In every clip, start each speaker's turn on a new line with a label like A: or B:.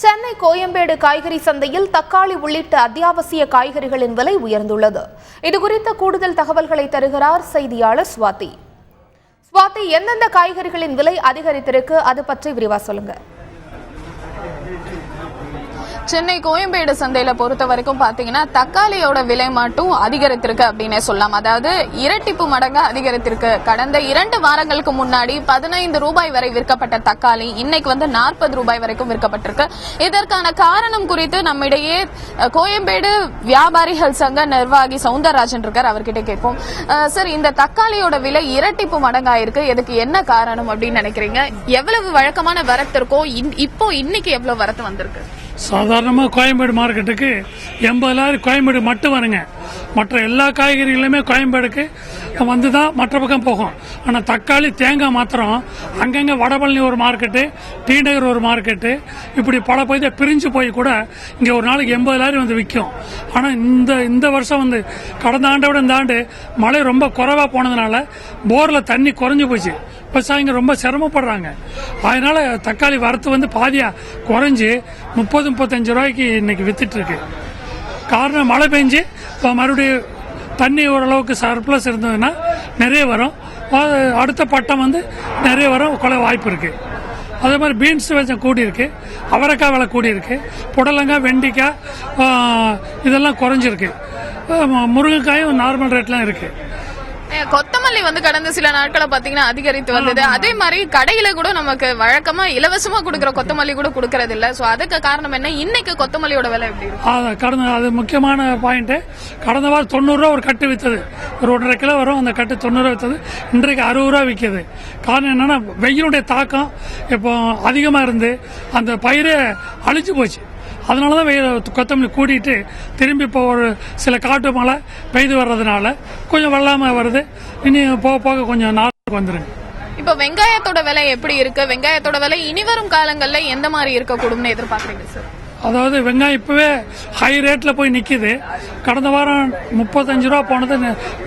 A: சென்னை கோயம்பேடு காய்கறி சந்தையில் தக்காளி உள்ளிட்ட அத்தியாவசிய காய்கறிகளின் விலை உயர்ந்துள்ளது. இதுகுறித்த கூடுதல் தகவல்களை தருகிறார் செய்தியாளர் ஸ்வாதி. எந்தெந்த காய்கறிகளின் விலை அதிகரித்திருக்கு, அது பற்றி விரிவா சொல்லுங்க.
B: சென்னை கோயம்பேடு சந்தையில பொறுத்த வரைக்கும் பாத்தீங்கன்னா தக்காளியோட விலை மட்டும் அதிகரித்திருக்கு அப்படின்னே சொல்லலாம். அதாவது இரட்டிப்பு மடங்கு அதிகரித்திருக்கு. கடந்த 2 வாரங்களுக்கு முன்னாடி 15 ரூபாய் வரை விற்கப்பட்ட தக்காளி இன்னைக்கு 40 ரூபாய் வரைக்கும் விற்கப்பட்டிருக்கு. இதற்கான காரணம் குறித்து நம்மிடையே கோயம்பேடு வியாபாரிகள் சங்க நிர்வாகி சவுந்தரராஜன் இருக்கார், அவர்கிட்ட கேட்போம். சார், இந்த தக்காளியோட விலை இரட்டிப்பு மடங்காயிருக்கு, இதுக்கு என்ன காரணம் அப்படின்னு நினைக்கிறீங்க? எவ்வளவு வழக்கமான வரத்து இருக்கோ இப்போ இன்னைக்கு எவ்வளவு வரத்து வந்திருக்கு?
C: சாதாரணமாக கோயம்பேடு மார்க்கெட்டுக்கு 80,000 கோயம்பேடு மட்டும் வருங்க. மற்ற எல்லா காய்கறிகளுமே கோயம்பேடுக்கு வந்து தான் மற்ற பக்கம் போகும். ஆனால் தக்காளி, தேங்காய் மாத்திரம் அங்கங்கே வடபழனி ஒரு மார்க்கெட்டு, டி நகர் ஒரு மார்க்கெட்டு, இப்படி பல பகுதியை பிரிஞ்சு போய் கூட இங்கே ஒரு நாளைக்கு 80,000 வந்து விற்கும். ஆனால் இந்த வருஷம் கடந்த ஆண்டை விட இந்த ஆண்டு மழை ரொம்ப குறைவாக போனதுனால போரில் தண்ணி குறைஞ்சி போச்சு. விவசாயிங்க ரொம்ப சிரமப்படுறாங்க. அதனால தக்காளி வரத்து பாதியா குறைஞ்சி 30-35 ரூபாய்க்கு இன்னைக்கு வித்துட்டு இருக்கு. காரணம் மழை பெஞ்சு இப்போ மறுபடியும் தண்ணி ஓரளவுக்கு சர்ப்ளஸ் இருந்ததுன்னா நிறைய வரும். அடுத்த பட்டம் நிறைய வரும் வாய்ப்பு இருக்கு. அதே மாதிரி பீன்ஸ் கொஞ்சம் கூடியிருக்கு, அவரைக்காய் விலை கூடியிருக்கு, புடலங்காய், வெண்டிக்காய் இதெல்லாம் குறைஞ்சிருக்கு. முருங்கைக்காயும் நார்மல் ரேட்லாம் இருக்கு.
B: கொத்தமல்லி கடந்த சில நாட்களை பாத்தீங்கன்னா அதிகரித்து வந்தது. அதே மாதிரி கடையில கூட நமக்கு வழக்கமா இலவசமா கொடுக்கற கொத்தமல்லி கூட கொடுக்கறது இல்ல. சோ அதுக்கு காரணம் என்ன? இன்னைக்கு கொத்தமல்லியோட விலை எப்படி இருக்கு?
C: அது முக்கியமான பாயிண்ட். கடந்த வாரம் 90 ரூபா ஒரு கட்டு வித்தது. ஒரு 1.5 கிலோ வரும், அந்த கட்டு 90 ரூபா வித்தது. இன்றைக்கு 60 ரூபா விற்கிது. காரணம் என்னன்னா வெயிலுடைய தாக்கம் இப்போ அதிகமா இருந்து அந்த பயிரே அழிச்சு போச்சு. அதனாலதான் கொத்தமல்லி கூட்டிட்டு திரும்பி இப்போ ஒரு சில காட்டு மழை பெய்து வர்றதுனால கொஞ்சம் வெள்ளாம வருது. இனி போக போக கொஞ்சம் நாளுக்கு வந்துருங்க.
B: இப்ப வெங்காயத்தோட விலை எப்படி இருக்கு? வெங்காயத்தோட விலை இனி வரும் காலங்கள்ல எந்த மாதிரி இருக்கக்கூடும்னு எதிர்பார்க்கறீங்க சார்?
C: அதாவது வெங்காயம் இப்பவே ஹை ரேட்ல போய் நிக்குது. கடந்த வாரம் 35 ரூபா போனது,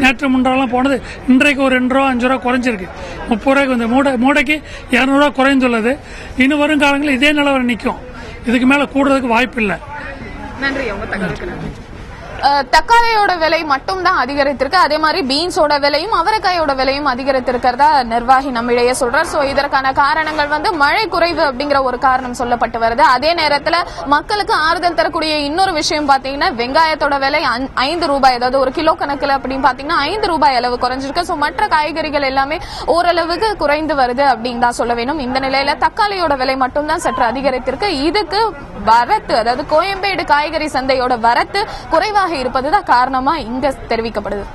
C: நேற்று முன்றாலாம் போனது இன்றைக்கு ஒரு 2 ரூபா 5 ரூபா குறைஞ்சிருக்கு. 30 ரூபாய்க்கு மூடைக்கு 200 ரூபா குறைந்துள்ளது. இனி வரும் காலங்களில் இதே நிலவரம் நிற்கும். இதுக்கு மேல கூடுறதுக்கு வாய்ப்பு இல்லை.
B: நன்றி. உங்க தகவலுக்கு நன்றி. தக்காளியோட விலை மட்டும் தான் அதிகரித்திருக்கு. அதே மாதிரி பீன்ஸோட விலையும் அவரைக்காயோட விலையும் அதிகரித்திருக்கிறதா நிர்வாகி நம்மிடையே சொல்றார். சோ இதற்கான காரணங்கள் மழை குறைவு அப்படிங்கிற ஒரு காரணம் சொல்லப்பட்டு வருது. அதே நேரத்துல மக்களுக்கு ஆறுதல் தரக்கூடிய இன்னொரு விஷயம் பாத்தீங்கன்னா வெங்காயத்தோட விலை 5 ரூபாய், அதாவது ஒரு கிலோ கணக்குல அப்படின்னு பாத்தீங்கன்னா 5 ரூபாய் அளவு குறைஞ்சிருக்கு. சோ மற்ற காய்கறிகள் எல்லாமே ஓரளவுக்கு குறைந்து வருது அப்படின்னு தான் சொல்ல வேணும். இந்த நிலையில தக்காளியோட விலை மட்டும் தான் சற்று அதிகரித்திருக்கு. இதுக்கு வரத்து, அதாவது கோயம்பேடு காய்கறி சந்தையோட வரத்து குறைவாக இருப்பதுதான் காரணமா இங்க தெரிவிக்கப்படுது.